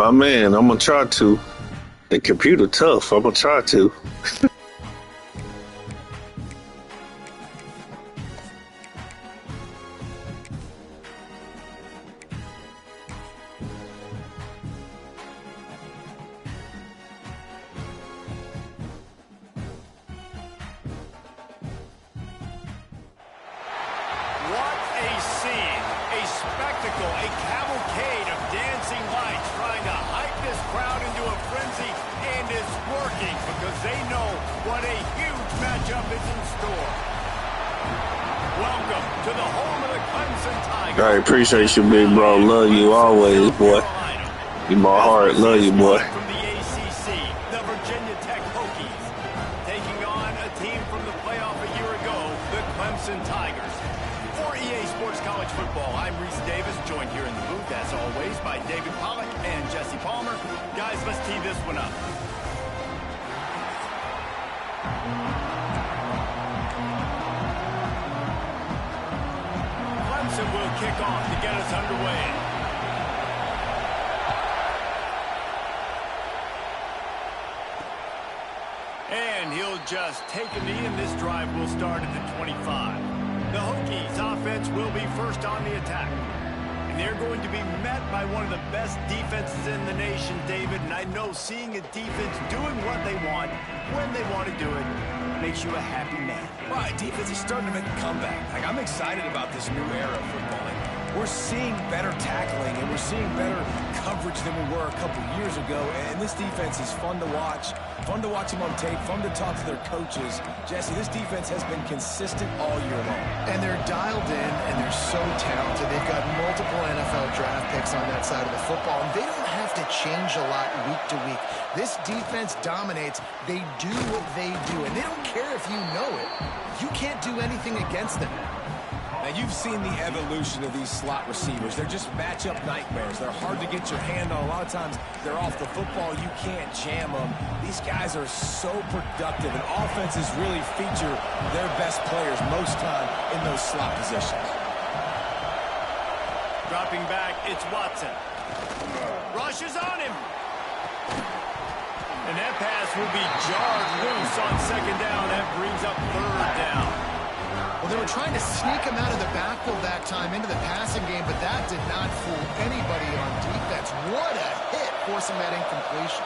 My man, I'm gonna try to. The computer tough. I'm gonna try to. I appreciate you, big bro. Love you always, boy. You my heart. Love you, boy. From the ACC, the Virginia Tech Hokies, taking on a team from the playoff a year ago, the Clemson Tigers. For EA Sports College Football, I'm Reese Davis, joined here in the booth, as always, by David Pollack and Jesse Palmer. Guys, let's tee this one up. Clemson will kick off to get us underway. And he'll just take a knee, and this drive will start at the 25. The Hokies offense will be first on the attack. And they're going to be met by one of the best defenses in the nation, David. And I know seeing a defense doing what they want, when they want to do it, makes you a happy man. Well, defense is starting to make a comeback. Like, I'm excited about this new era of football. Like, we're seeing better tackling, and we're seeing better coverage than we were a couple years ago. And this defense is fun to watch them on tape, fun to talk to their coaches. Jesse, this defense has been consistent all year long. And they're dialed in, and they're so talented. They've got multiple NFL draft picks on that side of the football, and they don't have to change a lot week to week. This defense dominates. They do what they do, and they don't care if you know it. You can't do anything against them. Now, you've seen the evolution of these slot receivers. They're just matchup nightmares. They're hard to get your hand on. A lot of times, they're off the football. You can't jam them. These guys are so productive, and offenses really feature their best players most time in those slot positions. Dropping back, it's Watson. Rushes on him. And that pass will be jarred loose on second down. That brings up third down. Well, they were trying to sneak him out of the backfield that time into the passing game, but that did not fool anybody on defense. What a hit, forcing that incompletion.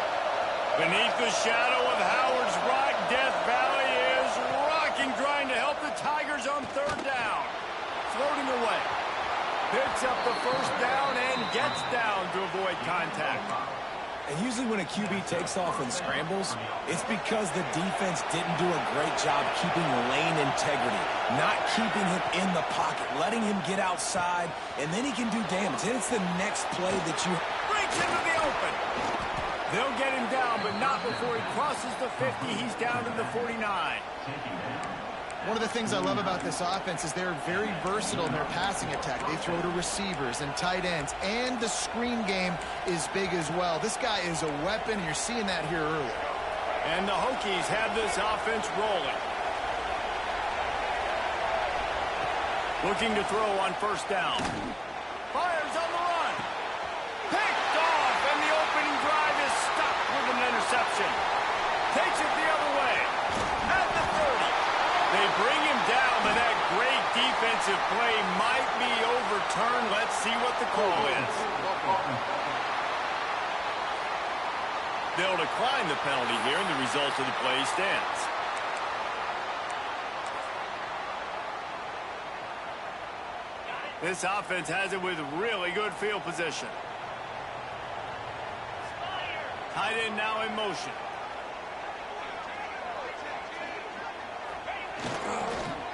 Beneath the shadow of Howard's Rock, Death Valley is rocking, trying to help the Tigers on third down. Floating away. Picks up the first down and gets down to avoid contact. And usually when a QB takes off and scrambles, it's because the defense didn't do a great job keeping lane integrity, not keeping him in the pocket, letting him get outside, and then he can do damage. And it's the next play that you... Breaks into the open. They'll get him down, but not before he crosses the 50. He's down to the 49. One of the things I love about this offense is they're very versatile in their passing attack. They throw to receivers and tight ends, and the screen game is big as well. This guy is a weapon, and you're seeing that here early. And the Hokies have this offense rolling. Looking to throw on first down. Fires on the run. Picked off, and the opening drive is stopped with an interception. Takes it the other way. At the 30. They bring him down, but that great defensive play might be overturned. Let's see what the call is. They'll decline the penalty here, and the result of the play stands. This offense has it with really good field position. Tight end now in motion.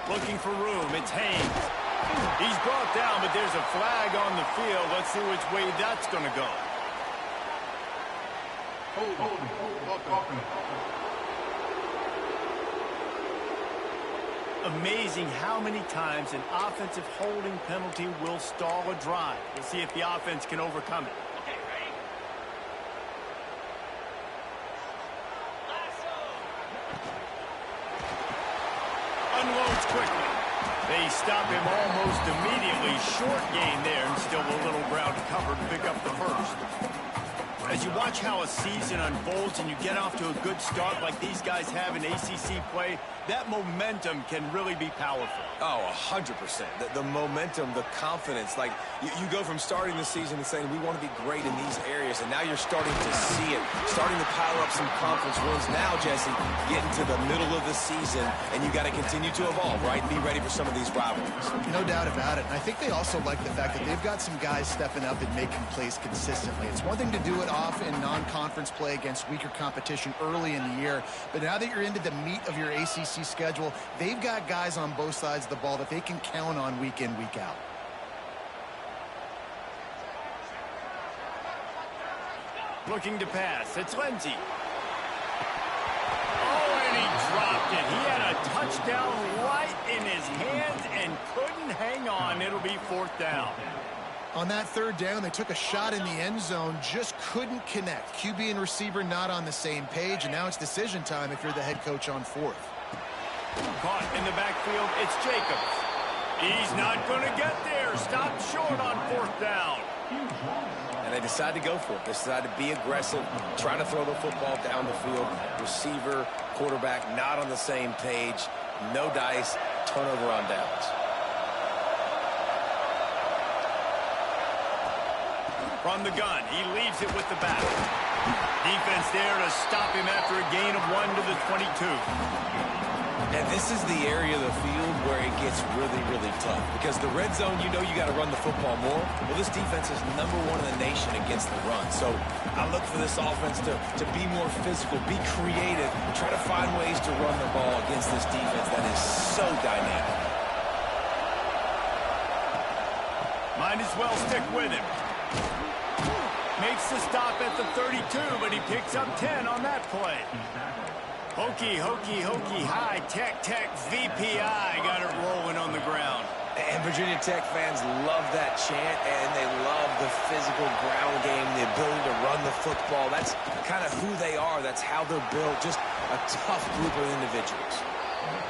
Looking for room, it's Haynes. He's brought down, but there's a flag on the field. Let's see which way that's going to go. Amazing how many times an offensive holding penalty will stall a drive. We'll see if the offense can overcome it. Unloads quickly. They stop him almost immediately. Short gain there, and still a little ground to cover to pick up the first. As you watch how a season unfolds and you get off to a good start like these guys have in ACC play, that momentum can really be powerful. Oh, 100%. The momentum, the confidence. Like, you go from starting the season and saying, we want to be great in these areas, and now you're starting to see it, starting to pile up some conference wins. Now, Jesse, getting to the middle of the season, and you got to continue to evolve, right? Be ready for some of these rivalries. No doubt about it. And I think they also like the fact that they've got some guys stepping up and making plays consistently. It's one thing to do it off in non-conference play against weaker competition early in the year, but now that you're into the meat of your ACC schedule, they've got guys on both sides of the ball that they can count on week in, week out. Looking to pass. It's Lindsey. Oh, and he dropped it. He had a touchdown right in his hands and couldn't hang on. It'll be 4th down. On that 3rd down, they took a shot in the end zone, just couldn't connect. QB and receiver not on the same page, and now it's decision time if you're the head coach on 4th. Caught in the backfield, it's Jacobs. He's not going to get there. Stopped short on 4th down. And they decide to go for it. They decide to be aggressive, try to throw the football down the field. Receiver, quarterback, not on the same page. No dice, turnover on downs. From the gun, he leaves it with the back. Defense there to stop him after a gain of 1 to the 22. And this is the area of the field where it gets really, really tough. Because the red zone, you know you got to run the football more. Well, this defense is #1 in the nation against the run. So I look for this offense to be more physical, be creative, try to find ways to run the ball against this defense that is so dynamic. Might as well stick with him. Makes the stop at the 32, but he picks up 10 on that play. Hokey, hokey, hokey, high, tech, VPI got it rolling on the ground. And Virginia Tech fans love that chant, and they love the physical ground game, the ability to run the football. That's kind of who they are. That's how they're built, just a tough group of individuals.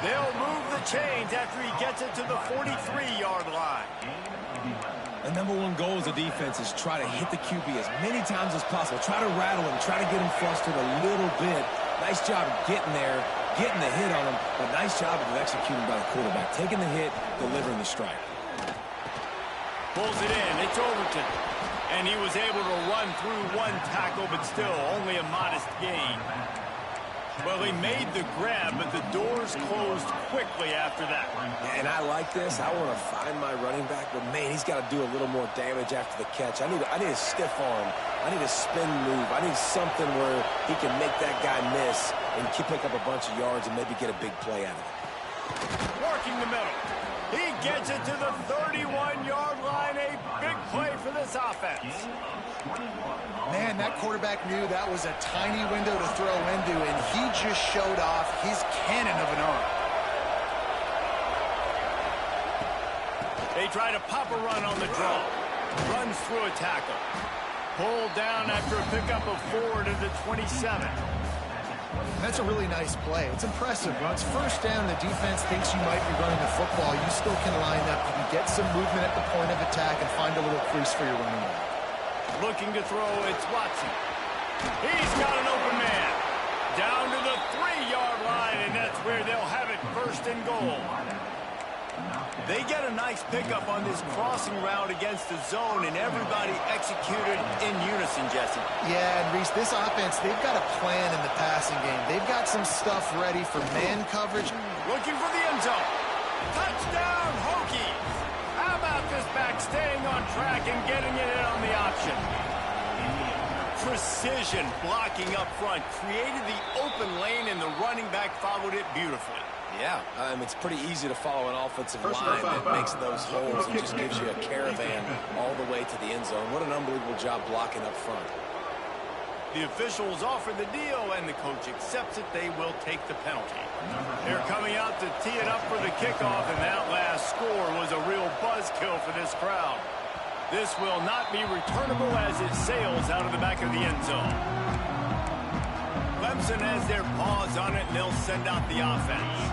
They'll move the chains after he gets it to the 43-yard line. The #1 goal as a defense is try to hit the QB as many times as possible. Try to rattle him, try to get him flustered a little bit. Nice job getting there, getting the hit on him, but nice job of executing by the quarterback. Taking the hit, delivering the strike. Pulls it in, it's Overton. And he was able to run through 1 tackle, but still only a modest gain. Well, he made the grab, but the doors closed quickly after that. And I like this. I want to find my running back, but man, he's got to do a little more damage after the catch. I need a stiff arm. I need a spin move. I need something where he can make that guy miss and pick up a bunch of yards and maybe get a big play out of it. Working the middle. He gets it to the 31-yard line. A big play for this offense. Man, that quarterback knew that was a tiny window to throw into, and he just showed off his cannon of an arm. They try to pop a run on the draw. Runs through a tackle. Pulled down after a pickup of 4 to the 27. That's a really nice play. It's impressive. When it's 1st down, the defense thinks you might be running the football. You still can line up. You can get some movement at the point of attack and find a little crease for your running back. Looking to throw, it's Watson. He's got an open man. Down to the 3-yard line, and that's where they'll have it 1st and goal. They get a nice pickup on this crossing route against the zone, and everybody executed in unison, Jesse. Yeah, and Reese, this offense, they've got a plan in the passing game. They've got some stuff ready for man coverage. Looking for the end zone. Touchdown, Hokies. How about this back staying on track and getting it in on the option? Precision blocking up front, created the open lane, and the running back followed it beautifully. Yeah, it's pretty easy to follow an offensive line that makes those holes and just gives you a caravan all the way to the end zone. What an unbelievable job blocking up front. The officials offer the deal, and the coach accepts it. They will take the penalty. They're coming out to tee it up for the kickoff, and that last score was a real buzzkill for this crowd. This will not be returnable as it sails out of the back of the end zone. Clemson has their paws on it, and they'll send out the offense.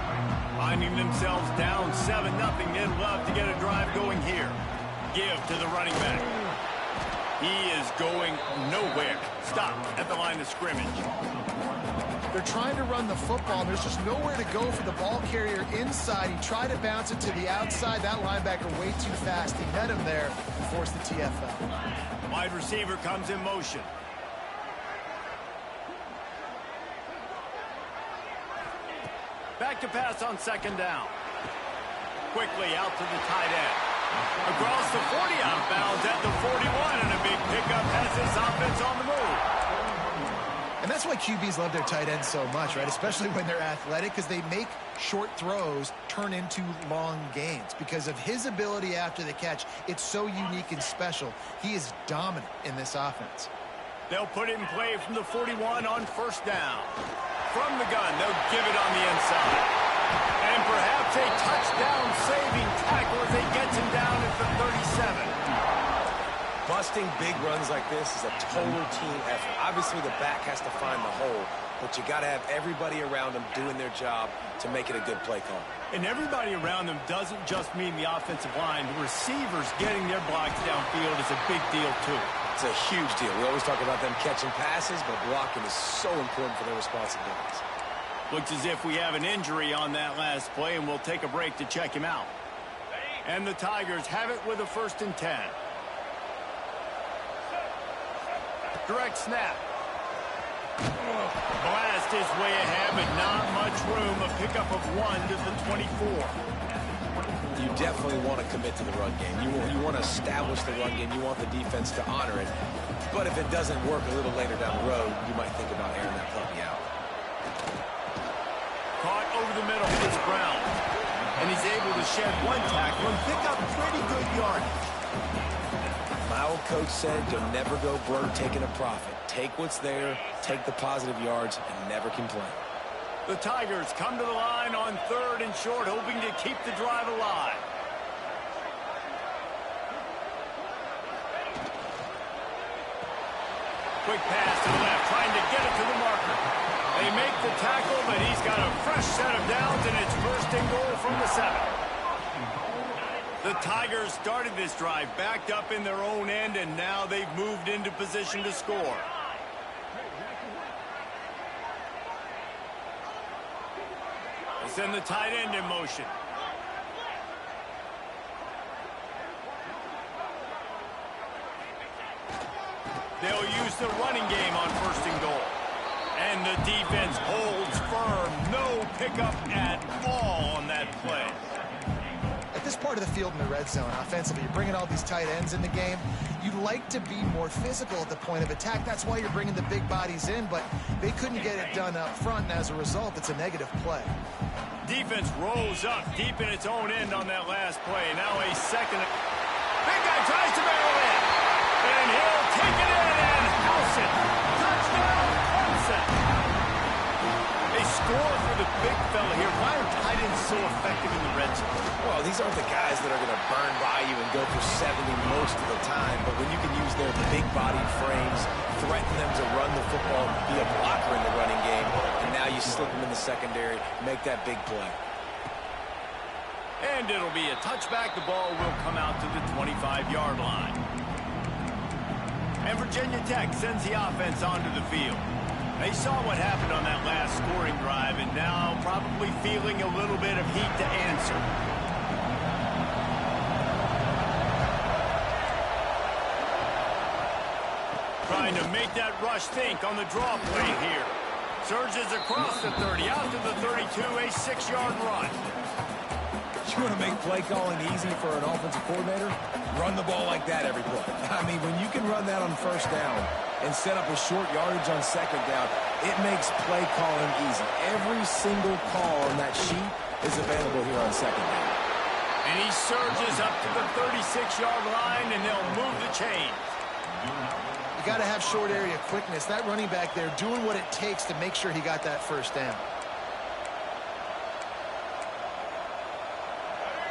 Finding themselves down 7-0, they'd love to get a drive going here. Give to the running back. He is going nowhere. Stop at the line of scrimmage. They're trying to run the football. There's just nowhere to go for the ball carrier inside. He tried to bounce it to the outside. That linebacker way too fast. He met him there and forced the TFL. Wide receiver comes in motion. Back to pass on second down. Quickly out to the tight end. Across the 40, out of bounds at the 41, and a big pickup has this offense on the move. And that's why QBs love their tight ends so much, right? Especially when they're athletic, because they make short throws turn into long gains. Because of his ability after the catch, it's so unique and special. He is dominant in this offense. They'll put it in play from the 41 on first down. From the gun, they'll give it on the inside. And perhaps a touchdown-saving tackle as they get him down at the 37. Busting big runs like this is a total team effort. Obviously, the back has to find the hole, but you got to have everybody around them doing their job to make it a good play call. And everybody around them doesn't just mean the offensive line. The receivers getting their blocks downfield is a big deal, too. It's a huge deal. We always talk about them catching passes, but blocking is so important for their responsibilities. Looks as if we have an injury on that last play, and we'll take a break to check him out. And the Tigers have it with a 1st and 10. Direct snap. Blast his way ahead, but not much room. A pickup of 1 to the 24. You definitely want to commit to the run game. You want to establish the run game. You want the defense to honor it. But if it doesn't work a little later down the road, you might think about airing that puppy out. Caught over the middle is Brown. And he's able to shed 1 tackle and pick up pretty good yardage. My old coach said you'll never go broke taking a profit. Take what's there, take the positive yards, and never complain. The Tigers come to the line on 3rd and short, hoping to keep the drive alive. Quick pass to the left, trying to get it to the marker. They make the tackle, but he's got a fresh set of downs, and it's 1st and goal from the 7. The Tigers started this drive backed up in their own end, and now they've moved into position to score. They send the tight end in motion. They'll use the running game on 1st and goal. And the defense holds firm. No pickup at all on that play. At this part of the field in the red zone, offensively, you're bringing all these tight ends in the game. You'd like to be more physical at the point of attack. That's why you're bringing the big bodies in, but they couldn't get it done up front, and as a result, it's a negative play. Defense rolls up deep in its own end on that last play. Now a second. Big guy tries to barrel in. And he'll take it in and house it. Touchdown, Clemson. They score for the big fella here. Why are tight ends so effective in the red zone? Well, these aren't the guys that are going to burn by you and go for 70 most of the time, but when you can use their big body frames, threaten them to run the football, be a blocker in the running game, and now you slip them in the secondary, make that big play. And it'll be a touchback. The ball will come out to the 25-yard line. And Virginia Tech sends the offense onto the field. They saw what happened on that last scoring drive, and now probably feeling a little bit of heat to answer. Trying to make that rush think on the draw play here. Surges across the 30, out to the 32, a 6-yard run. You want to make play calling easy for an offensive coordinator? Run the ball like that every play. I mean, when you can run that on 1st down and set up a short yardage on 2nd down, it makes play calling easy. Every single call on that sheet is available here on 2nd down. And he surges up to the 36-yard line, and they'll move the chains. You got to have short area quickness. That running back there doing what it takes to make sure he got that 1st down.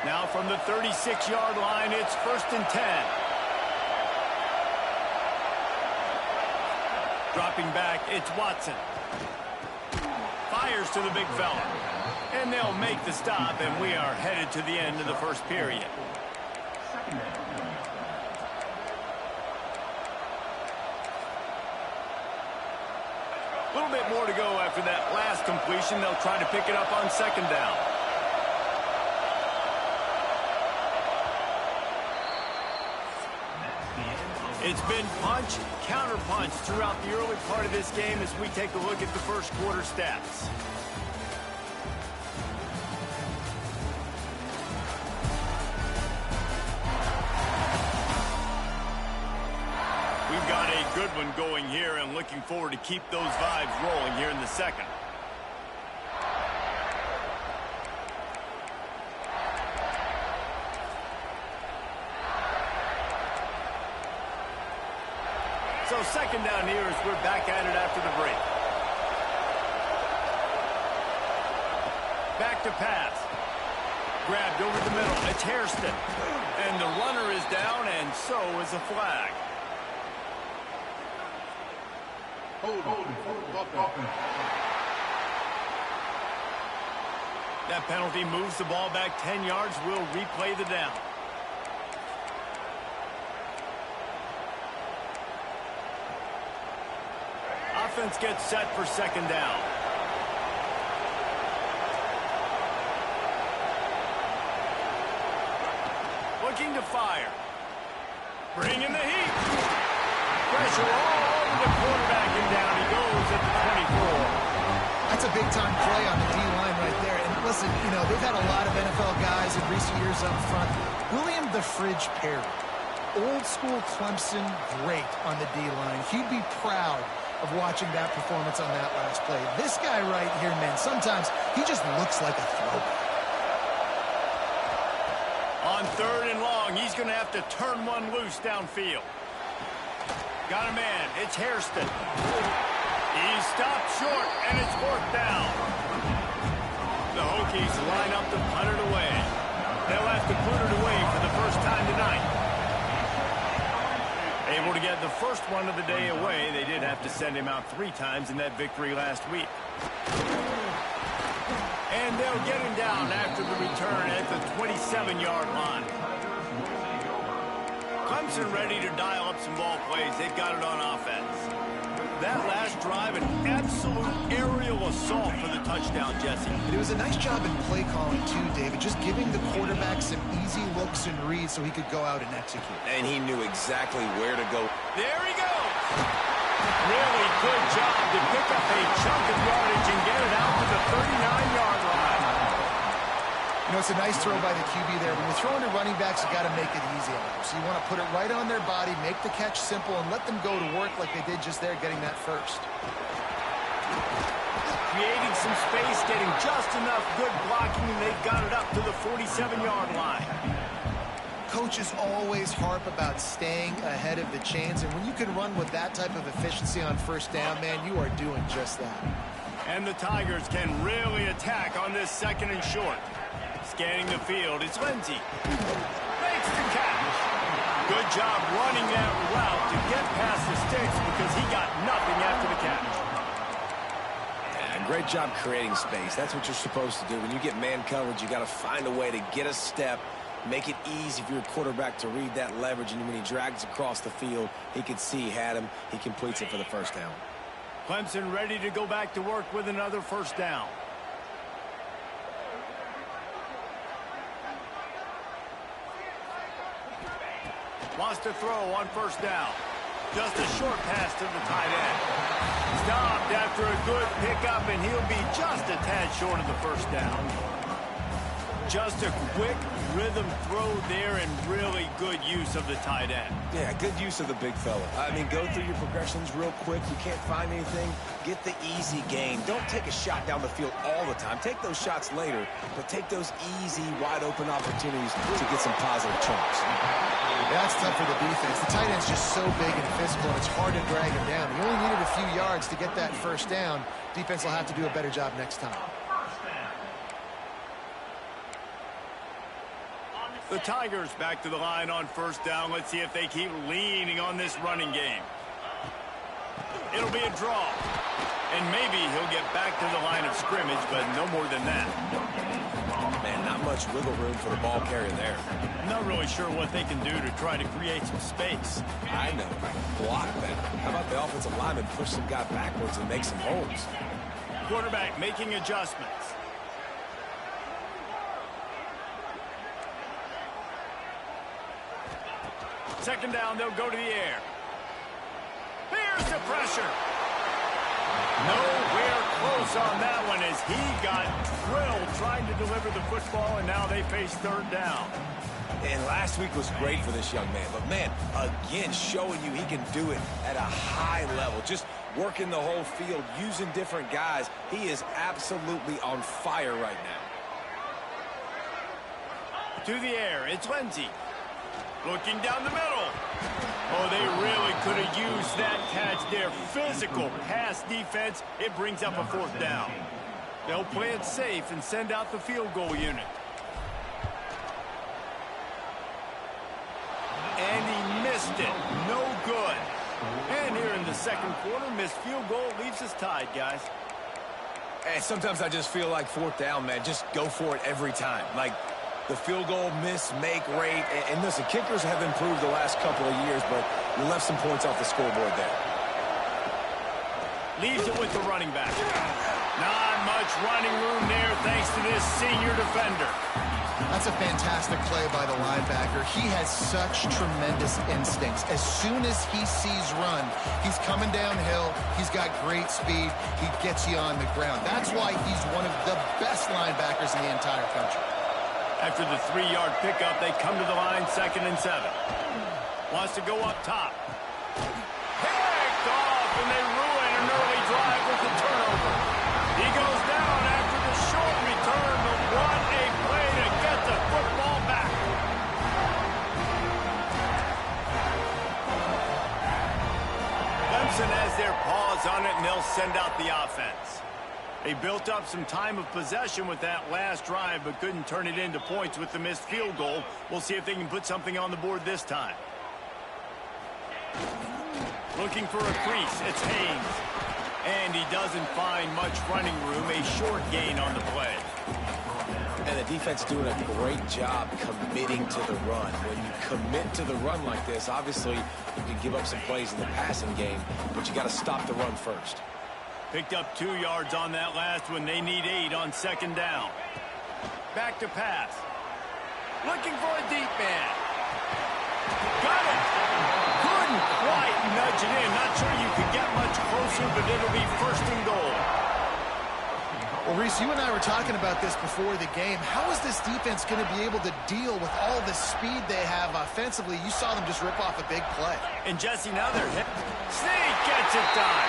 Now from the 36-yard line, it's 1st and 10. Dropping back, it's Watson. Fires to the big fella. And they'll make the stop, and we are headed to the end of the 1st period. bit more to go after that last completion. They'll try to pick it up on second down. It's been punch, counter-punch throughout the early part of this game as we take a look at the first quarter stats. We've got a good one going here and looking forward to keep those vibes rolling here in the second. So second down here as we're back at it after the break. Back to pass. Grabbed over the middle. It's Hairston. And the runner is down, and so is a flag. That penalty moves the ball back 10 yards. We'll replay the down. Offense gets set for second down. Looking to fire. Bringing the heat. Pressure all over the quarterback, and down he goes at the 24. That's a big-time play on the D-line right there. And listen, you know, they've had a lot of NFL guys in recent years up front. William the Fridge Perry, old-school Clemson great on the D-line. He'd be proud of watching that performance on that last play. This guy right here, man, sometimes he just looks like a throwback. On third and long, he's going to have to turn one loose downfield. Got a man. It's Hairston. He's stopped short, and it's fourth down. The Hokies line up to punt it away. They'll have to put it away for the first time tonight. Able to get the first one of the day away. They did have to send him out 3 times in that victory last week. And they'll get him down after the return at the 27-yard line. Clemson ready to dial up some ball plays. They've got it on offense. That last drive, an absolute aerial assault for the touchdown, Jesse. It was a nice job in play calling, too, David, just giving the quarterback some easy looks and reads so he could go out and execute. And he knew exactly where to go. There he goes. Really good job to pick up a chunk of yardage and get it out to the 39-yard line. You know, it's a nice throw by the QB there. When you're throwing to running backs, you got to make it easy on them. So you want to put it right on their body, make the catch simple, and let them go to work like they did just there, getting that first. Creating some space, getting just enough good blocking, and they've got it up to the 47-yard line. Coaches always harp about staying ahead of the chains, and when you can run with that type of efficiency on first down, man, you are doing just that. And the Tigers can really attack on this second and short. Scanning the field, it's Lindsey. Makes the catch. Good job running that route to get past the sticks because he got nothing after the catch. Yeah, great job creating space. That's what you're supposed to do. When you get man coverage, you got to find a way to get a step, make it easy for your quarterback to read that leverage, and when he drags across the field, he could see he had him. He completes it for the first down. Clemson ready to go back to work with another first down. Wants to throw on first down. Just a short pass to the tight end. Stopped after a good pickup, and he'll be just a tad short of the first down. Just a quick rhythm throw there and really good use of the tight end. Yeah, good use of the big fella. I mean, go through your progressions real quick. You can't find anything. Get the easy gain. Don't take a shot down the field all the time. Take those shots later, but take those easy, wide-open opportunities to get some positive chunks. That's tough for the defense. The tight end's just so big and physical, and it's hard to drag him down. He only needed a few yards to get that first down. Defense will have to do a better job next time. The Tigers back to the line on first down. Let's see if they keep leaning on this running game. It'll be a draw. And maybe he'll get back to the line of scrimmage, but no more than that. Man, not much wiggle room for the ball carrier there. I'm not really sure what they can do to try to create some space. I know. Block better. How about the offensive lineman push some guy backwards and make some holes? Quarterback making adjustments. Second down, they'll go to the air. Here's the pressure. Nowhere close on that one as he got drilled trying to deliver the football, and now they face third down. And last week was great for this young man. But, man, again, showing you he can do it at a high level. Just working the whole field, using different guys. He is absolutely on fire right now. To the air, it's Lindsey. Looking down the middle. Oh, they really could have used that catch there. Physical pass defense. It brings up a fourth down. They'll play it safe and send out the field goal unit. And he missed it. No good. And here in the second quarter, missed field goal leaves us tied, guys. And sometimes I just feel like fourth down, man. Just go for it every time. Like, the field goal miss-make rate. And listen, kickers have improved the last couple of years, but you left some points off the scoreboard there. Leaves it with the running back. Not much running room there thanks to this senior defender. That's a fantastic play by the linebacker. He has such tremendous instincts. As soon as he sees run, he's coming downhill. He's got great speed. He gets you on the ground. That's why he's one of the best linebackers in the entire country. After the 3-yard pickup, they come to the line, 2nd and 7. Wants to go up top. Picked off, and they ruin an early drive with the turnover. He goes down after the short return, but what a play to get the football back. Clemson has their paws on it, and they'll send out the offense. They built up some time of possession with that last drive, but couldn't turn it into points with the missed field goal. We'll see if they can put something on the board this time. Looking for a crease, it's Haynes. And he doesn't find much running room, a short gain on the play. And the defense doing a great job committing to the run. When you commit to the run like this, obviously you can give up some plays in the passing game, but you got to stop the run first. Picked up 2 yards on that last one. They need 8 on 2nd down. Back to pass. Looking for a deep man. Got it. Couldn't quite nudge it in. Not sure you could get much closer, but it'll be 1st and goal. Well, Reese, you and I were talking about this before the game. How is this defense going to be able to deal with all the speed they have offensively? You saw them just rip off a big play. And Jesse, now they're hit. Sneak gets it done.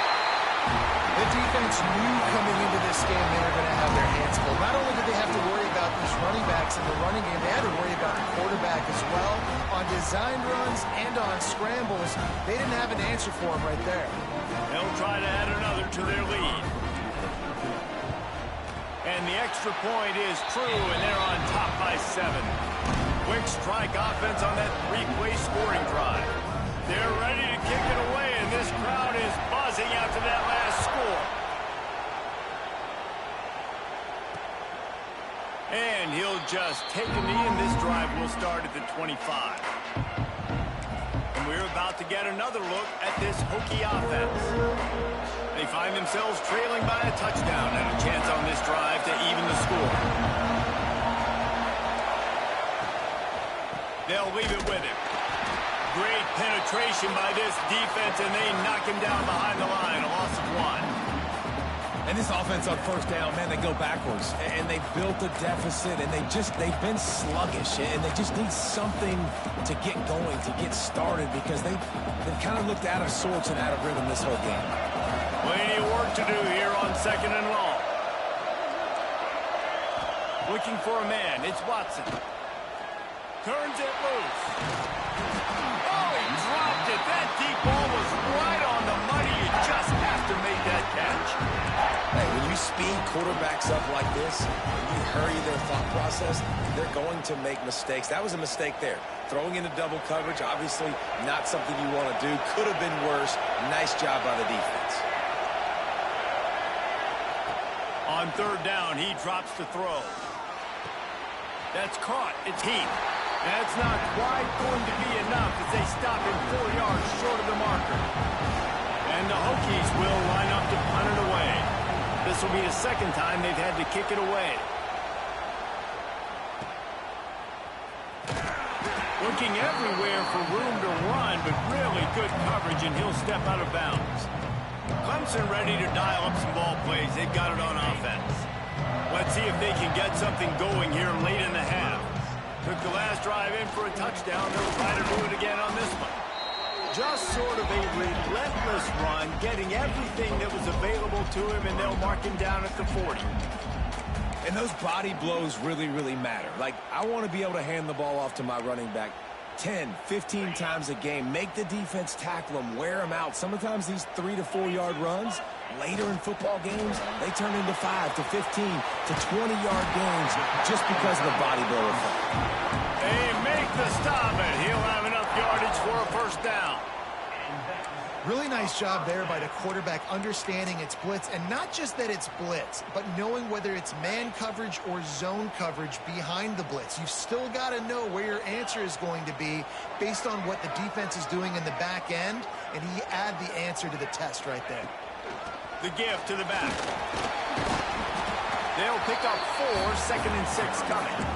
The defense knew coming into this game they were going to have their hands full. Not only did they have to worry about these running backs in the running game, they had to worry about the quarterback as well. On design runs and on scrambles, they didn't have an answer for him right there. They'll try to add another to their lead. And the extra point is true, and they're on top by 7. Quick strike offense on that 3-play scoring drive. They're ready to kick it away, and this crowd is buzzing after that last score. And he'll just take a knee, and this drive will start at the 25. And we're about to get another look at this Hokie offense. They find themselves trailing by a touchdown and a chance on this drive to even the score. They'll leave it with him. Great penetration by this defense, and they knock him down behind the line. A loss of 1. And this offense on 1st down, man, they go backwards. And they built a deficit, and they've been sluggish. And they just need something to get going, to get started, because they've kind of looked out of sorts and out of rhythm this whole game. Plenty of work to do here on 2nd and long. Looking for a man. It's Watson. Turns it loose. Oh, he dropped it. That deep ball was right on the money. You just have to make that catch. Hey, when you speed quarterbacks up like this, and you hurry their thought process, they're going to make mistakes. That was a mistake there. Throwing into double coverage, obviously not something you want to do. Could have been worse. Nice job by the defense. On third down, he drops to throw. That's caught. It's Heath. That's not quite going to be enough as they stop him 4 yards short of the marker. And the Hokies will line up to punt it away. This will be the second time they've had to kick it away. Looking everywhere for room to run, but really good coverage, and he'll step out of bounds. Clemson ready to dial up some ball plays. They've got it on offense. Let's see if they can get something going here late in the half. Took the last drive in for a touchdown. They'll try to do it again on this one. Just sort of a relentless run, getting everything that was available to him, and they'll mark him down at the 40. And those body blows really, really matter. Like, I want to be able to hand the ball off to my running back 10, 15 times a game. Make the defense tackle him, wear him out. Sometimes these 3 to 4 yard runs, later in football games, they turn into 5 to 15 to 20-yard games just because of the body blow effect. They make the stop, and he'll have enough yardage for a first down. Really nice job there by the quarterback understanding it's blitz, and not just that it's blitz, but knowing whether it's man coverage or zone coverage behind the blitz. You've still got to know where your answer is going to be based on what the defense is doing in the back end, and he add the answer to the test right there. The give to the back. They'll pick up 4, 2nd and 6 coming.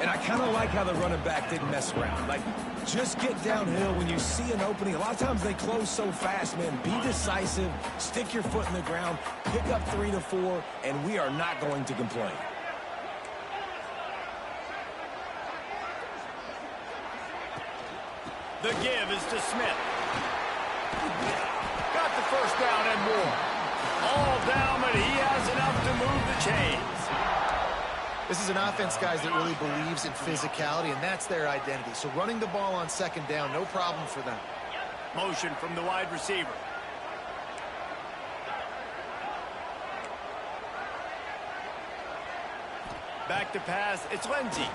And I kind of like how the running back didn't mess around. Like, just get downhill when you see an opening. A lot of times they close so fast, man. Be decisive, stick your foot in the ground, pick up 3 to 4, and we are not going to complain. The give is to Smith. Got the first down and more. All down, but he has enough to move the chains. This is an offense, guys, that really believes in physicality, and that's their identity. So running the ball on second down, no problem for them. Motion from the wide receiver. Back to pass. It's Lindsey.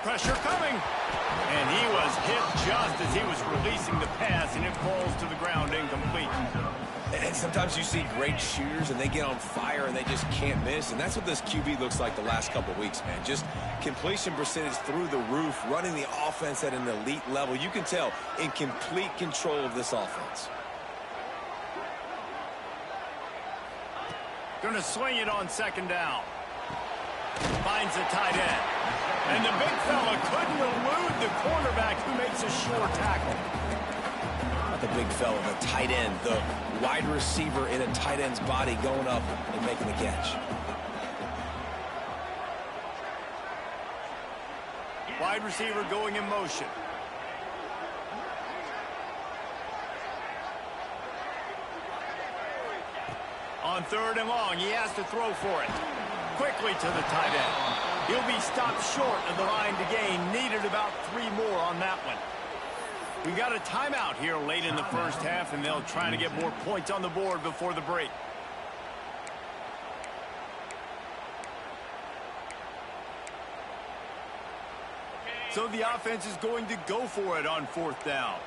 Pressure coming. And he was hit just as he was releasing the pass, and it falls to the ground incomplete. And sometimes you see great shooters, and they get on fire, and they just can't miss. And that's what this QB looks like the last couple of weeks, man. Just completion percentage through the roof, running the offense at an elite level. You can tell in complete control of this offense. Gonna swing it on second down. Finds the tight end. And the big fella couldn't elude the cornerback who makes a sure tackle. Not the big fella, the tight end, the wide receiver in a tight end's body going up and making the catch. Wide receiver going in motion. On third and long, he has to throw for it. Quickly to the tight end. He'll be stopped short of the line to gain. Needed about 3 more on that one. We got a timeout here late in the first half, and they'll try to get more points on the board before the break. So the offense is going to go for it on fourth down.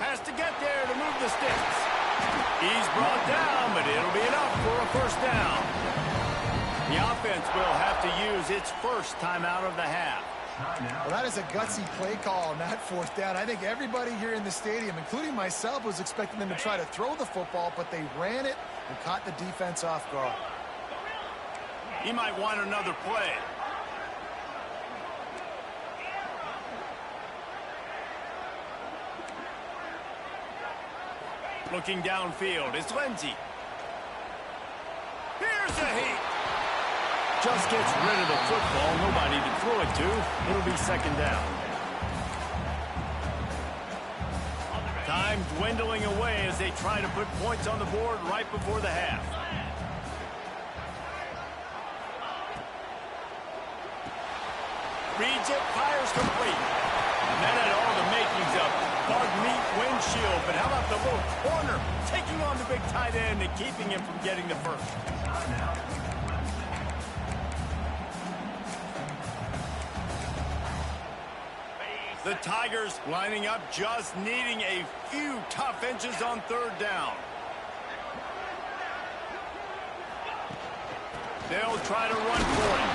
Has to get there to move the sticks. He's brought down, but it'll be enough for a first down. The offense will have to use its first timeout of the half. Well, that is a gutsy play call on that fourth down. I think everybody here in the stadium, including myself, was expecting them to try to throw the football, but they ran it and caught the defense off guard. He might want another play. Looking downfield, it's Lindsey. Here's a heat. Just gets rid of the football. Nobody to throw it to. It'll be second down. Time dwindling away as they try to put points on the board right before the half. Reads it, fires complete. And that had all the makings of bug meat windshield. But how about the little corner taking on the big tight end and keeping him from getting the first? The Tigers lining up, just needing a few tough inches on third down. They'll try to run for it.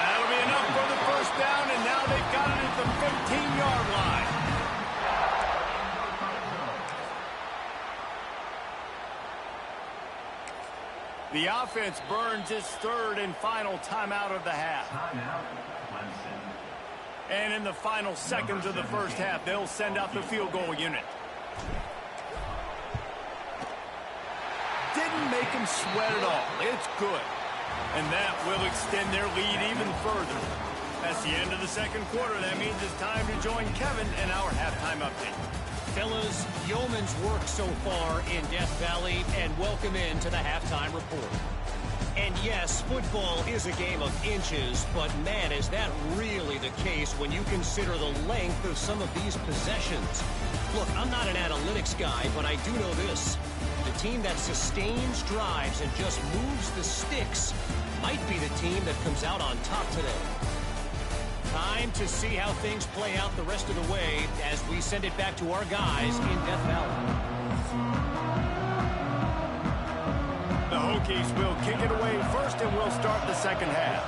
That'll be enough for the first down, and now they've got it at the 15-yard line. The offense burns its third and final timeout of the half. And in the final seconds of the first half, they'll send out the field goal unit. Didn't make them sweat at all. It's good. And that will extend their lead even further. That's the end of the second quarter. That means it's time to join Kevin in our halftime update. Fellas, yeoman's work so far in Death Valley, and welcome into the halftime report. And yes, football is a game of inches, but man, is that really the case when you consider the length of some of these possessions. Look, I'm not an analytics guy, but I do know this. The team that sustains drives and just moves the sticks might be the team that comes out on top today. Time to see how things play out the rest of the way as we send it back to our guys in Death Valley. The Hokies will kick it away first, and we'll start the second half.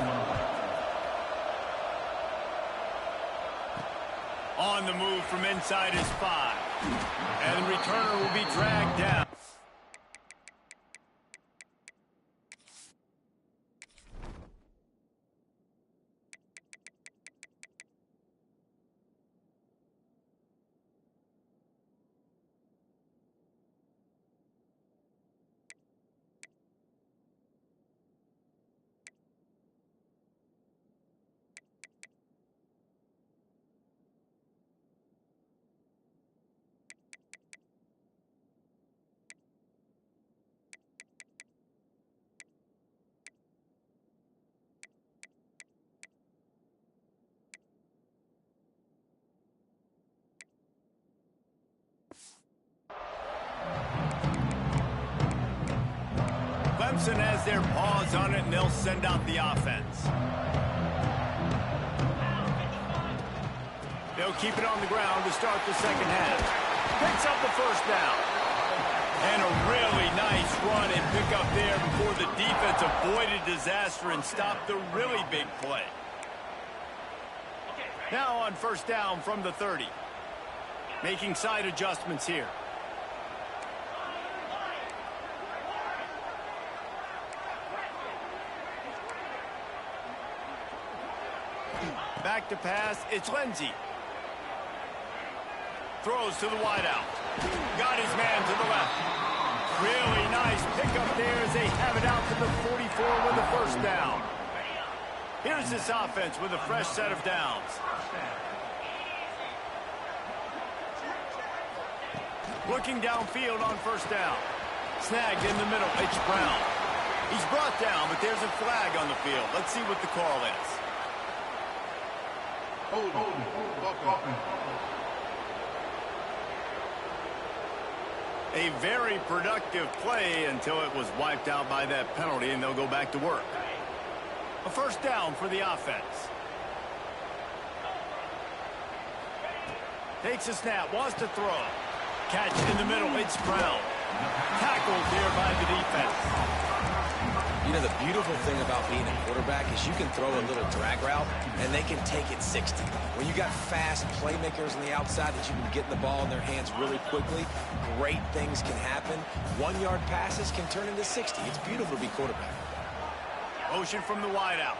On the move from inside his 5. And the returner will be dragged down. Clemson has their paws on it, and they'll send out the offense. They'll keep it on the ground to start the second half. Picks up the first down. And a really nice run and pick up there before the defense avoided disaster and stopped the really big play. Now on first down from the 30. Making side adjustments here. Back to pass, it's Lindsey. Throws to the wideout. Got his man to the left. Really nice pickup there as they have it out to the 44 with the first down. Here's this offense with a fresh set of downs. Looking downfield on first down. Snagged in the middle, it's Brown. He's brought down, but there's a flag on the field. Let's see what the call is. A very productive play until it was wiped out by that penalty, and they'll go back to work. A first down for the offense. Takes a snap, wants to throw. Catch in the middle, it's Brown. Tackled there by the defense. You know, the beautiful thing about being a quarterback is you can throw a little drag route, and they can take it 60. When you got fast playmakers on the outside that you can get the ball in their hands really quickly, great things can happen. 1-yard passes can turn into 60. It's beautiful to be quarterback. Motion from the wideout.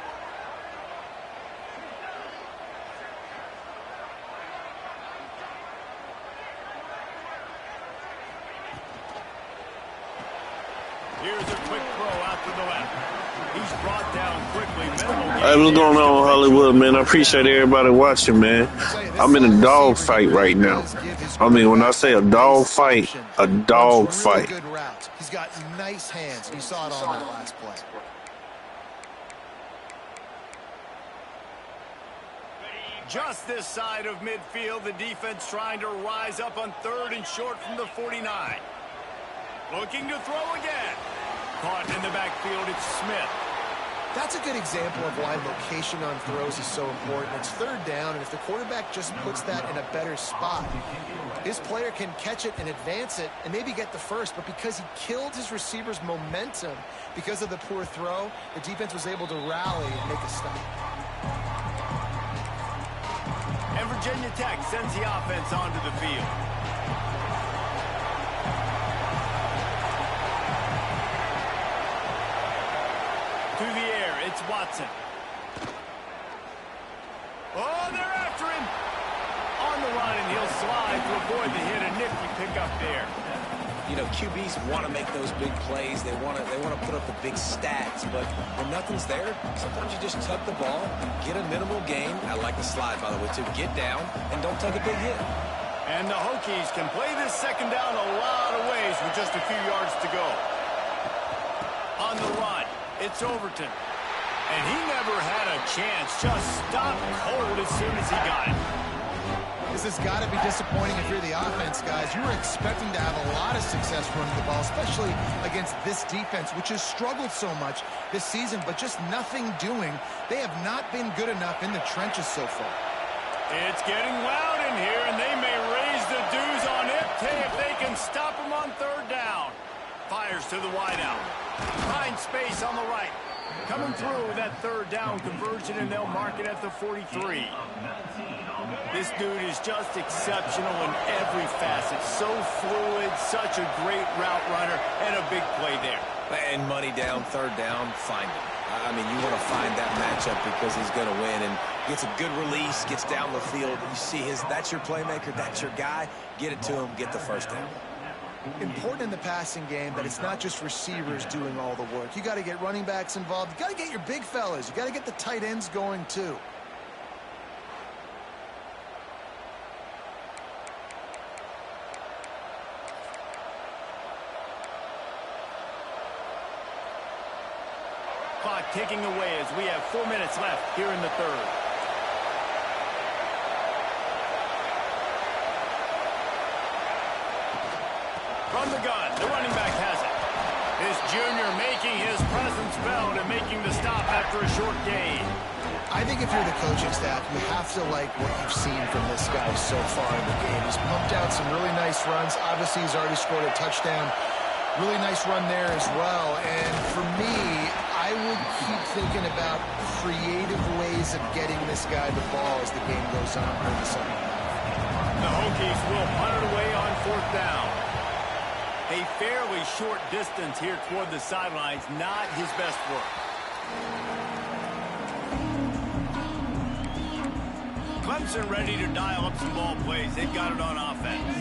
Here's a quick throw out to the left. He's brought down quickly. Hey, what's going on, Hollywood, man? I appreciate everybody watching, man. I'm in a dog fight right now. I mean, when I say a dog fight, a dog fight. Good routes. He's got nice hands. You saw it on that last play. Just this side of midfield, the defense trying to rise up on third and short from the 49. Looking to throw again. Caught in the backfield, it's Smith. That's a good example of why location on throws is so important. It's third down, and if the quarterback just puts that in a better spot, his player can catch it and advance it and maybe get the first, but because he killed his receiver's momentum because of the poor throw, the defense was able to rally and make a stop. And Virginia Tech sends the offense onto the field. To the air, it's Watson. Oh, they're after him. On the run, and he'll slide to avoid the hit. A nifty pickup there. You know, QBs want to make those big plays. They want to put up the big stats. But when nothing's there, sometimes you just tuck the ball, get a minimal gain. I like the slide, by the way, too. Get down and don't take a big hit. And the Hokies can play this second down a lot of ways with just a few yards to go. On the run, it's Overton. And he never had a chance. Just stopped cold as soon as he got it. This has got to be disappointing if you're the offense, guys. You were expecting to have a lot of success running the ball, especially against this defense, which has struggled so much this season, but just nothing doing. They have not been good enough in the trenches so far. It's getting loud in here, and they may raise the dues on it if they can stop him on third down. Fires to the wideout. Finds space on the right. Coming through with that third down conversion, and they'll mark it at the 43. This dude is just exceptional in every facet. So fluid, such a great route runner, and a big play there. And money down, third down, find him. I mean, you want to find that matchup because he's going to win, and gets a good release, gets down the field. You see that's your playmaker, that's your guy. Get it to him, get the first down. Important in the passing game that it's not just receivers doing all the work. You got to get running backs involved. You got to get your big fellas. You got to get the tight ends going too. Clock ticking away as we have 4 minutes left here in the third. From the gun, the running back has it. This junior making his presence felt and making the stop after a short gain. I think if you're the coaching staff, you have to like what you've seen from this guy so far in the game. He's pumped out some really nice runs. Obviously, he's already scored a touchdown. Really nice run there as well. And for me, I would keep thinking about creative ways of getting this guy the ball as the game goes on during the second half. The Hokies will punt it away on fourth down. A fairly short distance here toward the sidelines, not his best work. Clemson ready to dial up some ball plays. They've got it on offense.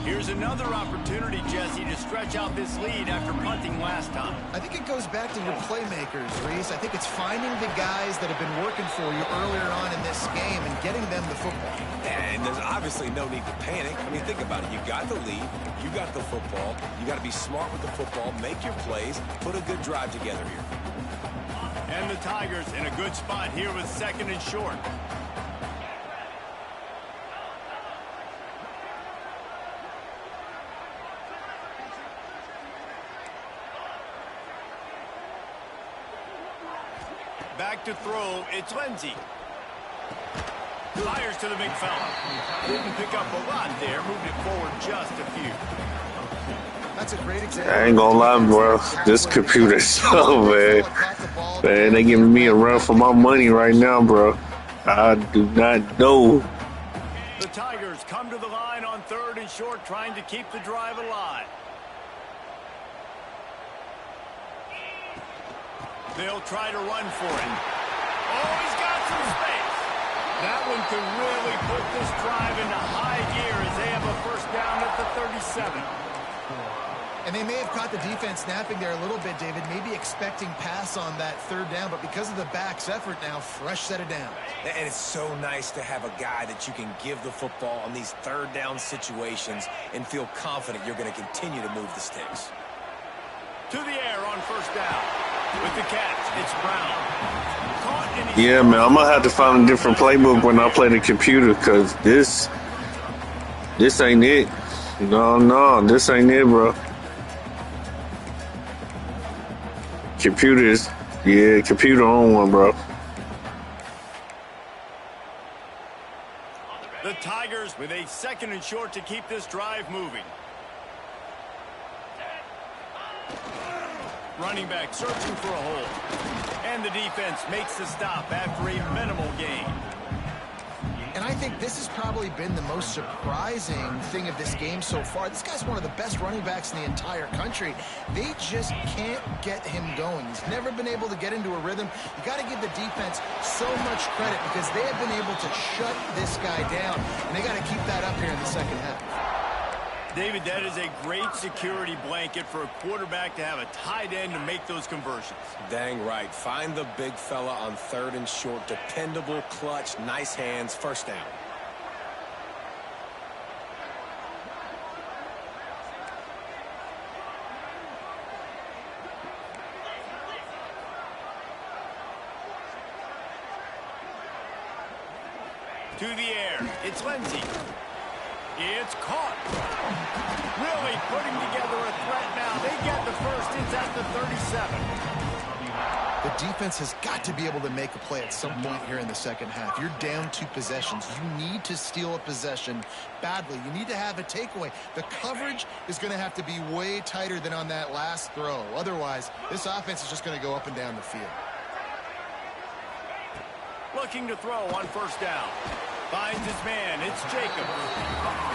Here's another opportunity, Jesse, to stretch out this lead after punting last time. I think it goes back to your playmakers, Reese. I think it's finding the guys that have been working for you earlier on in this game and getting them the football. And there's obviously no need to panic. I mean, think about it. You got the lead. You got the football. You got to be smart with the football. Make your plays. Put a good drive together here. And the Tigers in a good spot here with second and short. Back to throw, it's Lindsey. Fires to the big fella. Didn't pick up a lot there, moved it forward just a few. That's a great example. I ain't gonna lie, bro. This computer so man. Man, they giving me a run for my money right now, bro. I do not know. The Tigers come to the line on third and short, trying to keep the drive alive. They'll try to run for it. Oh, he's got some space. That one could really put this drive into high gear as they have a first down at the 37. And they may have caught the defense snapping there a little bit, David, maybe expecting pass on that third down, but because of the back's effort now, fresh set of downs. And it's so nice to have a guy that you can give the football on these third down situations and feel confident you're going to continue to move the sticks. To the air on first down. With the catch, it's Brown. Yeah, man, I'm gonna have to find a different playbook when I play the computer, because this ain't it. No, this ain't it, bro. Computers, Yeah, computer on one, bro. The Tigers with a 2nd and short to keep this drive moving. Running back searching for a hole. And the defense makes the stop after a minimal gain. And I think this has probably been the most surprising thing of this game so far. This guy's one of the best running backs in the entire country. They just can't get him going. He's never been able to get into a rhythm. You got to give the defense so much credit because they have been able to shut this guy down. And they got to keep that up here in the second half. David, that is a great security blanket for a quarterback to have a tight end to make those conversions. Dang right. Find the big fella on 3rd and short. Dependable, clutch, nice hands, first down. To the air. It's Lindsey. It's caught. Really putting together a threat now. They get the first. It's at the 37. The defense has got to be able to make a play at some point here in the second half. You're down 2 possessions. You need to steal a possession badly. You need to have a takeaway. The coverage is going to have to be way tighter than on that last throw. Otherwise, this offense is just going to go up and down the field. Looking to throw on first down. Finds his man. It's Jacob.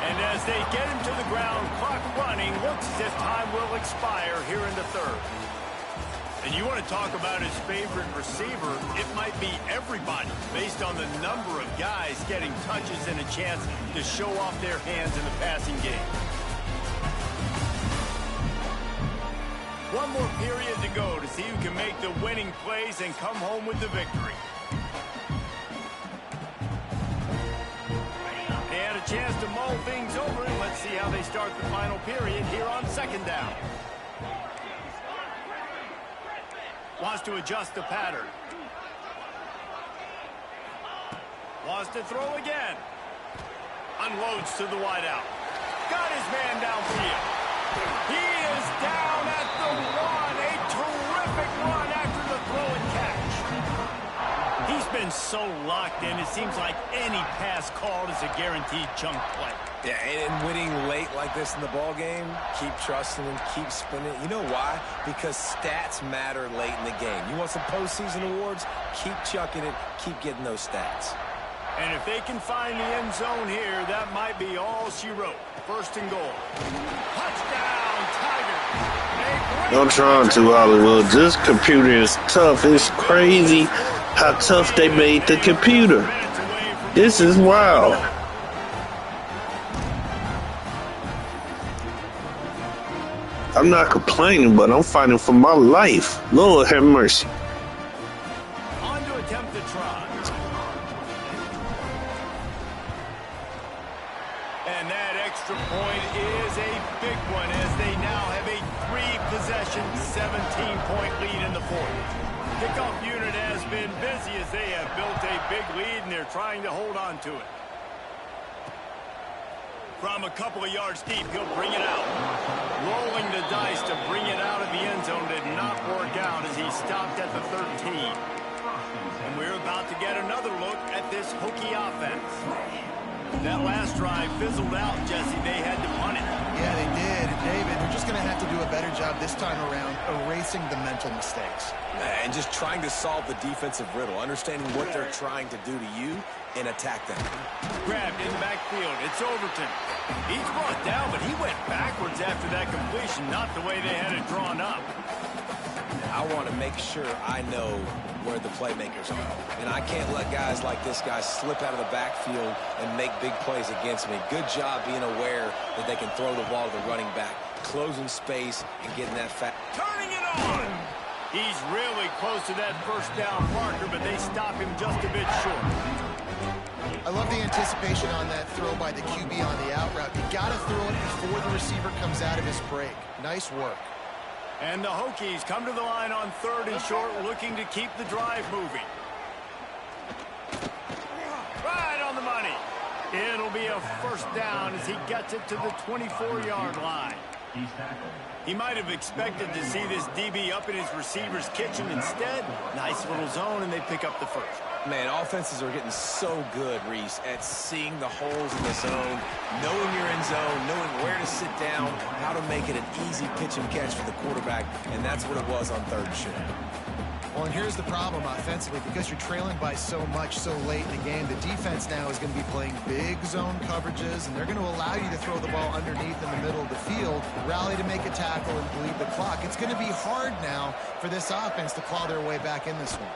And as they get him to the ground, clock running, looks as if time will expire here in the 3rd. And you want to talk about his favorite receiver, it might be everybody based on the number of guys getting touches and a chance to show off their hands in the passing game. One more period to go to see who can make the winning plays and come home with the victory. And a chance to mull things over, and let's see how they start the final period here on 2nd down. Wants to adjust the pattern. Wants to throw again. Unloads to the wideout. Got his man downfield. He is down at the 1. A terrific run after the throw and catch. He's been so locked in, it seems like any pass called is a guaranteed chunk play. Yeah, and winning late like this in the ball game, keep trusting him, keep spinning. You know why? Because stats matter late in the game. You want some postseason awards? Keep chucking it, keep getting those stats. And if they can find the end zone here, that might be all she wrote. 1st and goal. Touchdown, Tigers. I'm trying to, Hollywood. This computer is tough. It's crazy how tough they made the computer. This is wild. I'm not complaining, but I'm fighting for my life. Lord have mercy. On to attempt the try. And that extra point is a big one as they now have a 3-possession, 17-point lead in the 4th. Kickoff unit has been busy as they have built a big lead and they're trying to hold on to it. From a couple of yards deep, he'll bring it out. Rolling the dice to bring it out of the end zone did not work out as he stopped at the 13. And we're about to get another look at this Hokie offense. That last drive fizzled out, Jesse. They had to punt it. Yeah, they did. And David, they're just going to have to do a better job this time around erasing the mental mistakes. And just trying to solve the defensive riddle, understanding what they're trying to do to you and attack them. Grabbed in the backfield. It's Overton. He's brought down, but he went backwards after that completion, not the way they had it drawn up. I want to make sure I know where the playmakers are. And I can't let guys like this guy slip out of the backfield and make big plays against me. Good job being aware that they can throw the ball to the running back, closing space and getting that fat. Turning it on! He's really close to that first down marker, but they stop him just a bit short. I love the anticipation on that throw by the QB on the out route. You got to throw it before the receiver comes out of his break. Nice work. And the Hokies come to the line on 3rd and short, looking to keep the drive moving. Right on the money. It'll be a first down as he gets it to the 24-yard line. He might have expected to see this DB up in his receiver's kitchen. Instead, nice little zone, and they pick up the first. Man, offenses are getting so good, Reese, at seeing the holes in the zone, knowing you're in zone, knowing where to sit down, how to make it an easy pitch and catch for the quarterback, and that's what it was on 3rd and short. Well, and here's the problem offensively. Because you're trailing by so much so late in the game, the defense now is going to be playing big zone coverages, and they're going to allow you to throw the ball underneath in the middle of the field, rally to make a tackle, and bleed the clock. It's going to be hard now for this offense to claw their way back in this one.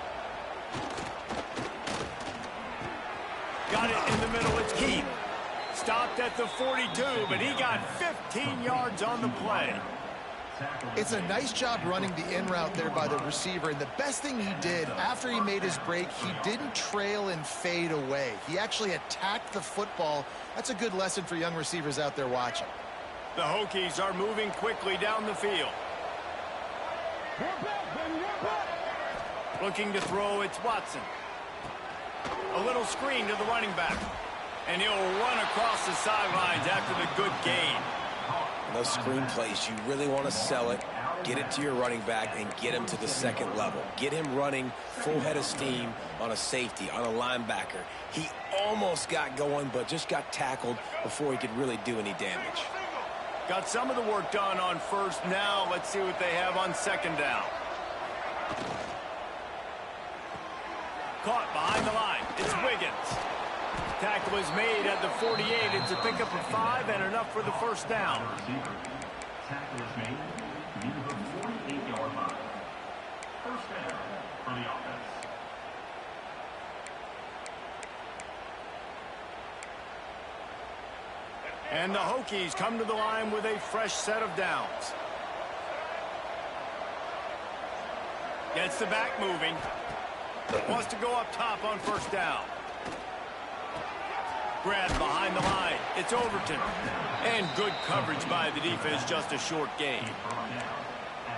Got it in the middle. It's Keith. Stopped at the 42, but he got 15 yards on the play. It's a nice job running the in route there by the receiver, and the best thing he did after he made his break, he didn't trail and fade away. He actually attacked the football. That's a good lesson for young receivers out there watching. The Hokies are moving quickly down the field. Looking to throw, it's Watson. A little screen to the running back, and he'll run across the sidelines after the good gain. Those screen plays, you really want to sell it, get it to your running back, and get him to the 2nd level. Get him running full head of steam on a safety, on a linebacker. He almost got going, but just got tackled before he could really do any damage. Got some of the work done on 1st. Now let's see what they have on 2nd down. Caught behind the line. It's Wiggins. Tackle is made at the 48. It's a pickup of 5 and enough for the 1st down. Tackle is made near the 48-yard line. 1st down for the offense. And the Hokies come to the line with a fresh set of downs. Gets the back moving. Wants to go up top on 1st down. Grab behind the line. It's Overton. And good coverage by the defense, just a short gain.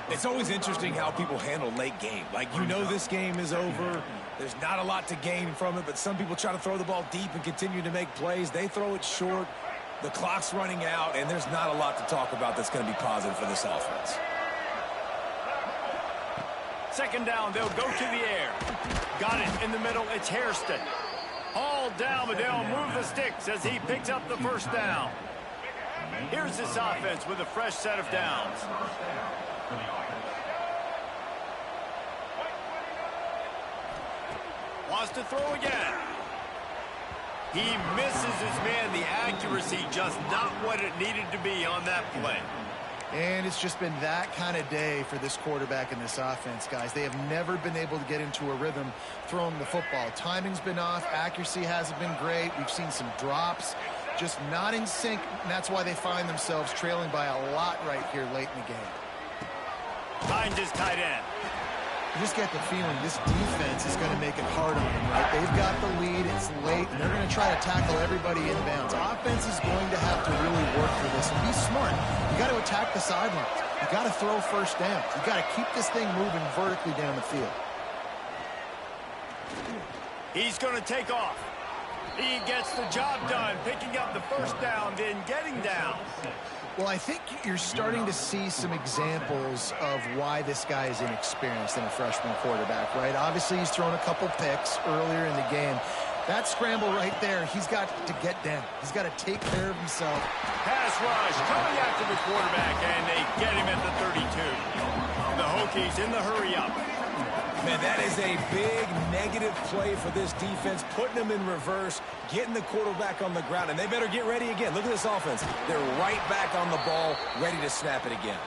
It's always interesting how people handle late game. Like, you know this game is over. There's not a lot to gain from it, but some people try to throw the ball deep and continue to make plays. They throw it short. The clock's running out, and there's not a lot to talk about that's going to be positive for this offense. 2nd down, they'll go to the air. Got it in the middle. It's Hairston. All down, but they'll move the sticks as he picks up the 1st down. Here's this offense with a fresh set of downs. Wants to throw again. He misses his man. The accuracy just not what it needed to be on that play. And it's just been that kind of day for this quarterback and this offense, guys. They have never been able to get into a rhythm throwing the football. Timing's been off. Accuracy hasn't been great. We've seen some drops. Just not in sync, and that's why they find themselves trailing by a lot right here late in the game. Finds his tight end. You just get the feeling this defense is going to make it hard on them, right? They've got the lead. It's late, and they're going to try to tackle everybody inbounds. Offense is going to have to really work for this and be smart. You got to attack the sidelines. You got to throw 1st downs. You got to keep this thing moving vertically down the field. He's going to take off. He gets the job done, picking up the 1st down, then getting down. Well, I think you're starting to see some examples of why this guy is inexperienced in a freshman quarterback, right? Obviously, he's thrown a couple picks earlier in the game. That scramble right there, he's got to get down. He's got to take care of himself. Pass rush coming after the quarterback, and they get him at the 32. The Hokies in the hurry-up. Man, that is a big negative play for this defense, putting them in reverse, getting the quarterback on the ground, and they better get ready again. Look at this offense. They're right back on the ball, ready to snap it again.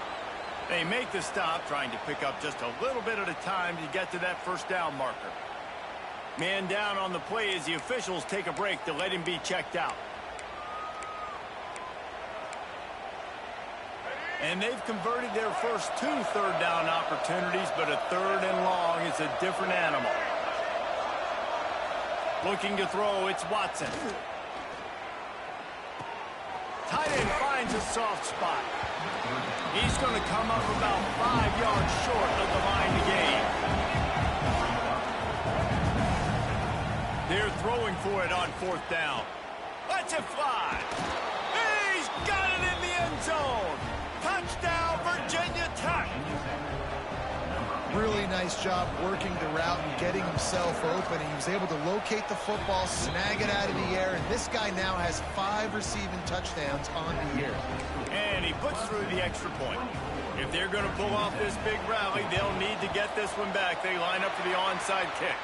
They make the stop, trying to pick up just a little bit at a time to get to that 1st down marker. Man down on the play as the officials take a break to let him be checked out. And they've converted their first 2 3rd down opportunities, but a 3rd and long is a different animal. Looking to throw, it's Watson. Tight end finds a soft spot. He's going to come up about 5 yards short of the line to gain. They're throwing for it on 4th down. Let's it fly. He's got it in the end zone. Touchdown, Virginia! Really nice job working the route and getting himself open. He was able to locate the football, snag it out of the air, and this guy now has 5 receiving touchdowns on the year. And he puts through the extra point. If they're going to pull off this big rally, they'll need to get this one back. They line up for the onside kick.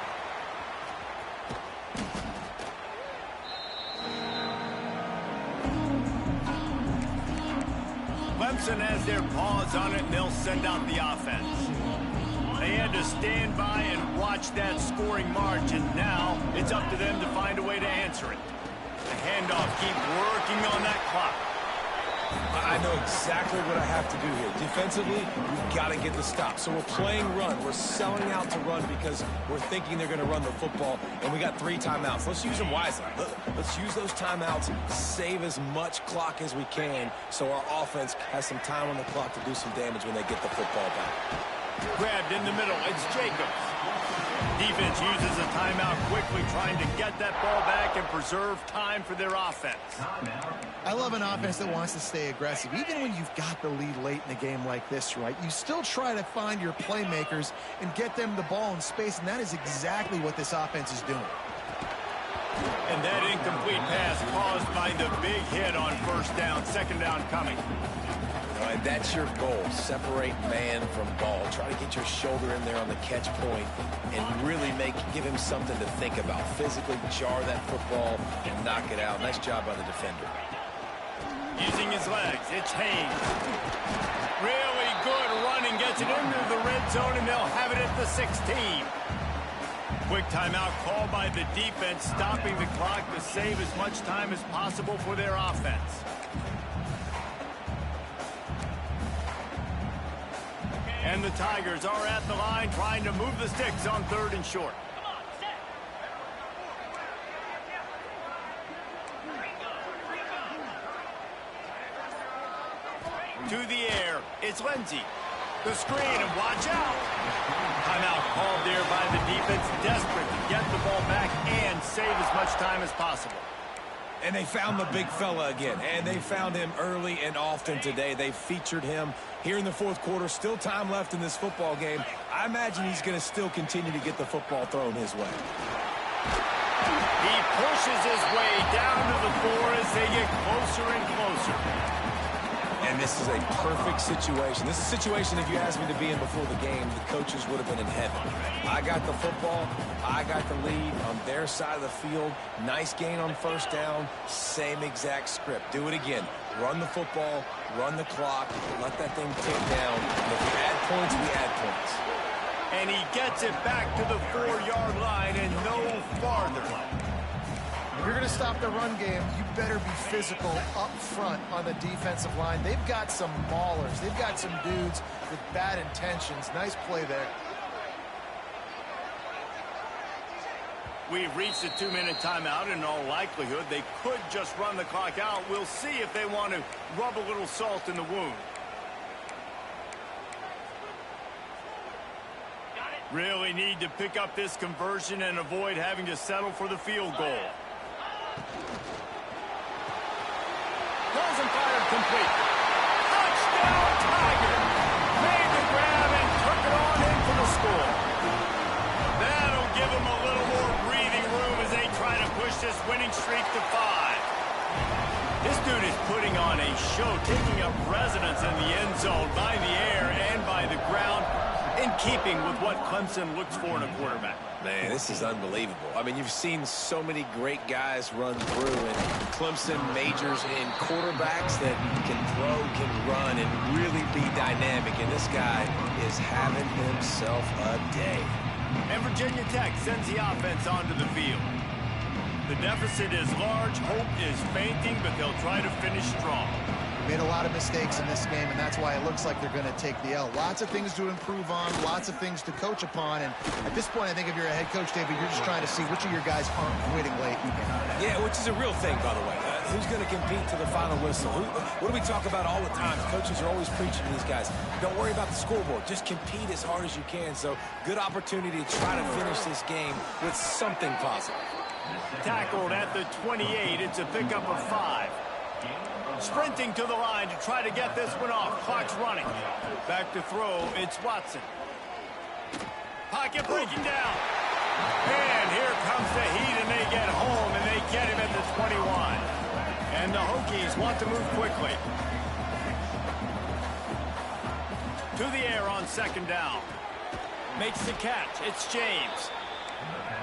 Clemson has their paws on it, and they'll send out the offense. They had to stand by and watch that scoring margin. Now it's up to them to find a way to answer it. The handoff, keep working on that clock. I know exactly what I have to do here. Defensively, we've got to get the stop. So we're playing run. We're selling out to run because we're thinking they're going to run the football, and we got 3 timeouts. Let's use them wisely. Let's use those timeouts, save as much clock as we can so our offense has some time on the clock to do some damage when they get the football back. Grabbed in the middle. It's Jacobs. Defense uses a timeout quickly, trying to get that ball back and preserve time for their offense. I love an offense that wants to stay aggressive. Even when you've got the lead late in a game like this, right, you still try to find your playmakers and get them the ball in space, and that is exactly what this offense is doing. And that incomplete pass caused by the big hit on first down. Second down coming. And that's your goal. Separate man from ball. Try to get your shoulder in there on the catch point and really give him something to think about. Physically jar that football and knock it out. Nice job by the defender. Using his legs, it's Haynes. Really good running, gets it into the red zone, and they'll have it at the 16. Quick timeout called by the defense, stopping the clock to save as much time as possible for their offense. And the Tigers are at the line trying to move the sticks on 3rd and short. To the air, it's Lindsey. The screen, and watch out. Timeout called there by the defense, desperate to get the ball back and save as much time as possible. And they found the big fella again, and they found him early and often today. They featured him here in the 4th quarter. Still time left in this football game. I imagine he's going to still continue to get the football thrown his way. He pushes his way down to the 4 as they get closer and closer. And this is a perfect situation. This is a situation, if you asked me to be in before the game, the coaches would have been in heaven. I got the football. I got the lead on their side of the field. Nice gain on first down. Same exact script. Do it again. Run the football. Run the clock. Let that thing tick down. And if we add points, we add points. And he gets it back to the 4-yard line and no farther. If you're going to stop the run game, you better be physical up front on the defensive line. They've got some maulers. They've got some dudes with bad intentions. Nice play there. We've reached a 2-minute timeout, and in all likelihood, they could just run the clock out. We'll see if they want to rub a little salt in the wound. Really need to pick up this conversion and avoid having to settle for the field goal. Throws and fired complete. Touchdown, Tiger! Made the grab and took it on in for the score. That'll give them a little more breathing room as they try to push this winning streak to 5. This dude is putting on a show, taking up residence in the end zone by the air and by the ground, in keeping with what Clemson looks for in a quarterback. Man, this is unbelievable. I mean, you've seen so many great guys run through, and Clemson majors in quarterbacks that can throw, can run, and really be dynamic. And this guy is having himself a day. And Virginia Tech sends the offense onto the field. The deficit is large, hope is fainting, but they'll try to finish strong. Made a lot of mistakes in this game, and that's why it looks like they're going to take the L. Lots of things to improve on, lots of things to coach upon, and at this point, I think if you're a head coach, David, you're just trying to see which of your guys aren't quitting late. Yeah, which is a real thing, by the way. Who's going to compete to the final whistle? What do we talk about all the time? Coaches are always preaching to these guys. Don't worry about the scoreboard. Just compete as hard as you can. So, good opportunity to try to finish this game with something positive. Tackled at the 28. It's a pickup of 5. Sprinting to the line to try to get this one off. Clock's running. Back to throw. It's Watson. Pocket breaking down. And here comes the heat, and they get home, and they get him at the 21. And the Hokies want to move quickly. To the air on second down. Makes the catch. It's James.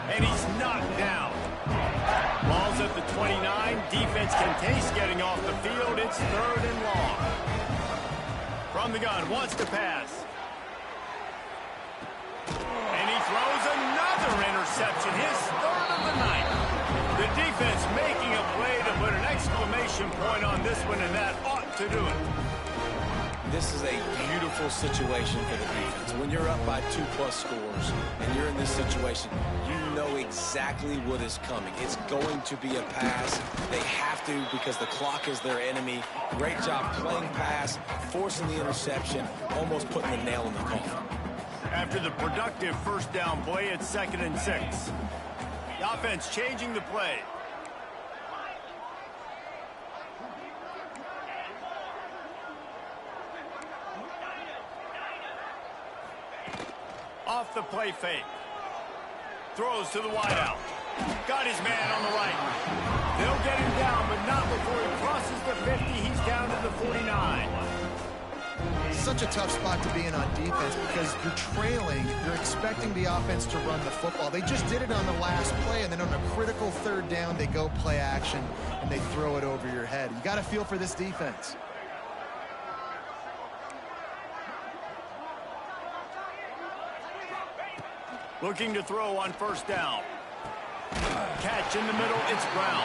And he's knocked down. Ball's at the 29. Defense can taste getting off the field. It's 3rd and long. From the gun, wants to pass. And he throws another interception. His 3rd of the night. The defense making a play to put an exclamation point on this one, and that ought to do it. This is a beautiful situation for the defense. When you're up by 2+ scores and you're in this situation, you know exactly what is coming. It's going to be a pass. They have to because the clock is their enemy. Great job playing pass, forcing the interception, almost putting the nail in the coffin. After the productive first down play, it's 2nd and 6. The offense changing the play. Off the play fake. Throws to the wideout. Got his man on the right. They'll get him down, but not before he crosses the 50. He's down to the 49. Such a tough spot to be in on defense because you're trailing. You're expecting the offense to run the football. They just did it on the last play, and then on a critical 3rd down, they go play action, and they throw it over your head. You got to feel for this defense. Looking to throw on first down. Catch in the middle, it's Brown.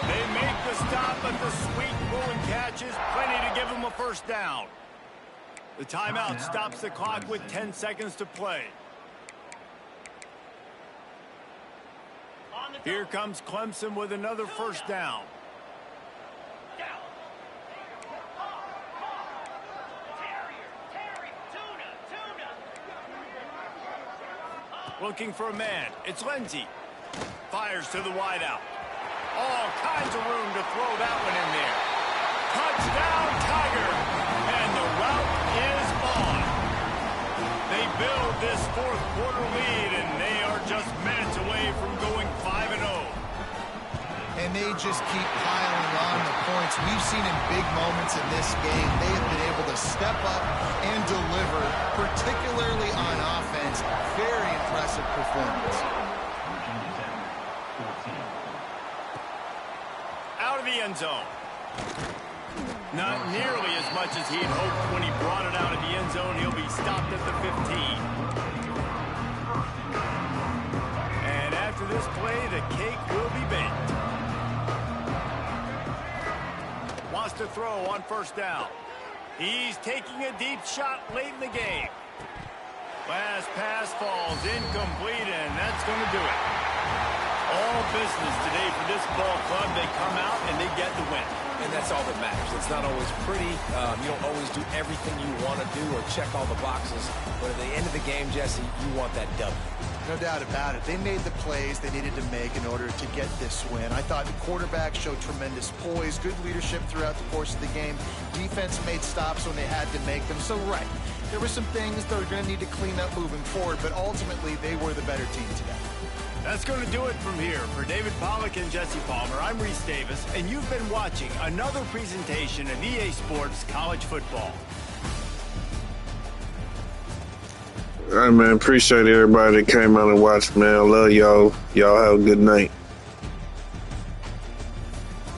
They make the stop, but the sweet pulling catch is plenty to give them a first down. The timeout stops the clock with 10 seconds to play. Here comes Clemson with another first down. Looking for a man. It's Lindsey. Fires to the wideout. All kinds of room to throw that one in there. Touchdown, Tiger. And the route is on. They build this 4th quarter lead, and they are just minutes away from going 5-0. And they just keep piling on the points. We've seen in big moments in this game, they have been able to step up and deliver, particularly on offense. Very impressive performance. Out of the end zone. Not nearly as much as he had hoped when he brought it out of the end zone. He'll be stopped at the 15. And after this play, the cake will be baked. Wants to throw on first down. He's taking a deep shot late in the game. Last pass falls incomplete, and that's going to do it. All business today for this ball club. They come out and they get the win. And that's all that matters. It's not always pretty. You don't always do everything you want to do or check all the boxes. But at the end of the game, Jesse, you want that W. No doubt about it. They made the plays they needed to make in order to get this win. I thought the quarterback showed tremendous poise, good leadership throughout the course of the game. Defense made stops when they had to make them. So, right, there were some things they're going to need to clean up moving forward, but ultimately they were the better team today. That's going to do it from here. For David Pollack and Jesse Palmer, I'm Reese Davis, and you've been watching another presentation of EA Sports College Football. All right, man. Appreciate everybody that came out and watched, man. I love y'all. Y'all have a good night.